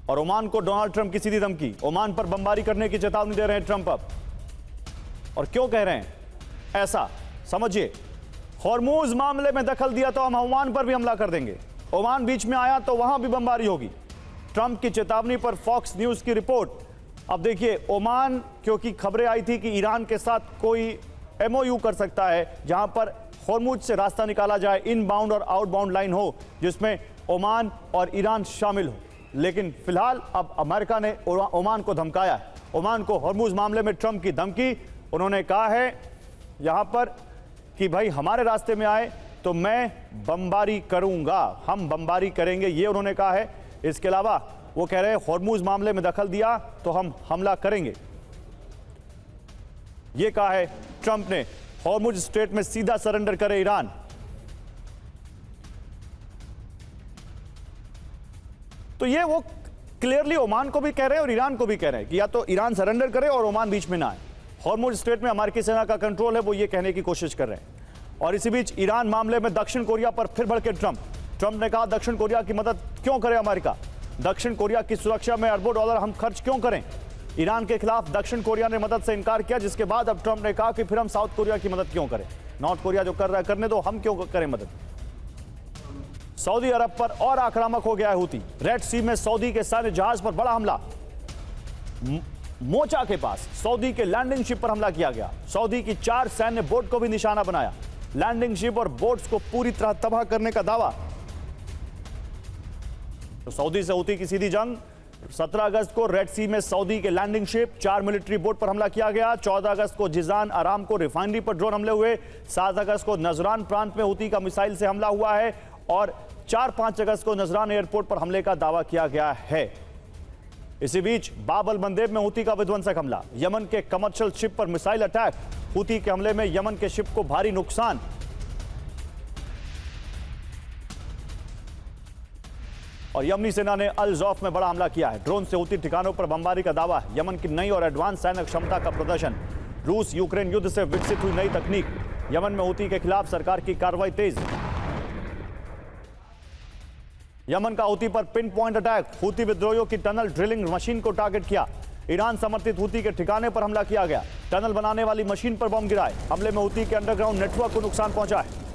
और ओमान को Donald Trump की सीधी धमकी, ओमान पर बमबारी करने की चेतावनी दे रहे हैं ट्रंप अब। और क्यों कह रहे हैं ऐसा, समझिए। हॉर्मूज मामले में दखल दिया तो हम ओमान पर भी हमला कर देंगे, ओमान बीच में आया तो वहां भी बमबारी होगी, ट्रंप की चेतावनी पर फॉक्स न्यूज की रिपोर्ट। अब देखिए, ओमान, क्योंकि खबरें आई थी कि ईरान के साथ कोई एमओयू कर सकता है जहां पर हॉर्मूज से रास्ता निकाला जाए, इनबाउंड और आउटबाउंड लाइन हो जिसमें ओमान और ईरान शामिल हो। लेकिन फिलहाल अब अमेरिका ने ओमान को धमकाया है, ओमान को हॉर्मूज मामले में ट्रंप की धमकी। उन्होंने कहा है यहां पर कि भाई हमारे रास्ते में आए तो मैं बमबारी करूंगा, हम बमबारी करेंगे, ये उन्होंने कहा है। इसके अलावा वो कह रहे हैं हॉर्मूज मामले में दखल दिया तो हम हमला करेंगे, ये कहा है ट्रंप ने। हॉर्मूज स्ट्रेट में सीधा सरेंडर करे ईरान। तो ये वो क्लियरली ओमान को भी कह रहे हैं और ईरान को भी कह रहे हैं कि या तो ईरान सरेंडर करे और ओमान बीच में ना आए। हॉर्मूज स्ट्रेट में अमेरिकी सेना का कंट्रोल है, वो ये कहने की कोशिश कर रहे हैं। और इसी बीच ईरान मामले में दक्षिण कोरिया पर फिर भड़के ट्रंप। ट्रंप ने कहा दक्षिण कोरिया की मदद क्यों करे अमेरिका, दक्षिण कोरिया की सुरक्षा में अरबों डॉलर हम खर्च क्यों करें। ईरान के खिलाफ दक्षिण कोरिया ने मदद से इनकार किया, जिसके बाद अब ट्रंप ने कहा कि फिर हम साउथ कोरिया की मदद क्यों करें, नॉर्थ कोरिया जो कर रहा है करने दो, हम क्यों करें मदद। सऊदी अरब पर और आक्रामक हो गया है हूती। रेड सी में सऊदी के सैन्य जहाज पर बड़ा हमला, मोचा के पास सऊदी के लैंडिंग शिप पर हमला किया गया। सऊदी की 4 सैन्य बोट को भी निशाना बनाया, लैंडिंग शिप और बोट्स को पूरी तरह तबाह करने का दावा। तो सऊदी से हूती की सीधी जंग। 17 अगस्त को रेड सी में सऊदी के लैंडिंग शिप, 4 मिलिट्री बोट पर हमला किया गया। 14 अगस्त को जिजान आरामको रिफाइनरी पर ड्रोन हमले हुए। 7 अगस्त को नजरान प्रांत में हूती का मिसाइल से हमला हुआ है और 4-5 अगस्त को नजरान एयरपोर्ट पर हमले का दावा किया गया है। इसी बीच बाबल मंदेब में हूती का विध्वंसक हमला, यमन के कमर्शियल शिप पर मिसाइल अटैक। हूती के हमले में यमन के शिप को भारी नुकसान। और यमनी सेना ने अल ज़ौफ में बड़ा हमला किया है, ड्रोन से हूती ठिकानों पर बमबारी का दावा। यमन की नई और एडवांस सैन्य क्षमता का प्रदर्शन। रूस यूक्रेन युद्ध से विकसित हुई नई तकनीक। यमन में हूती के खिलाफ सरकार की कार्रवाई तेज। यमन का हूती पर पिन पॉइंट अटैक, हूती विद्रोहियों की टनल ड्रिलिंग मशीन को टारगेट किया। ईरान समर्थित हूती के ठिकाने पर हमला किया गया, टनल बनाने वाली मशीन पर बम गिराए। हमले में हूती के अंडरग्राउंड नेटवर्क को नुकसान पहुंचा है।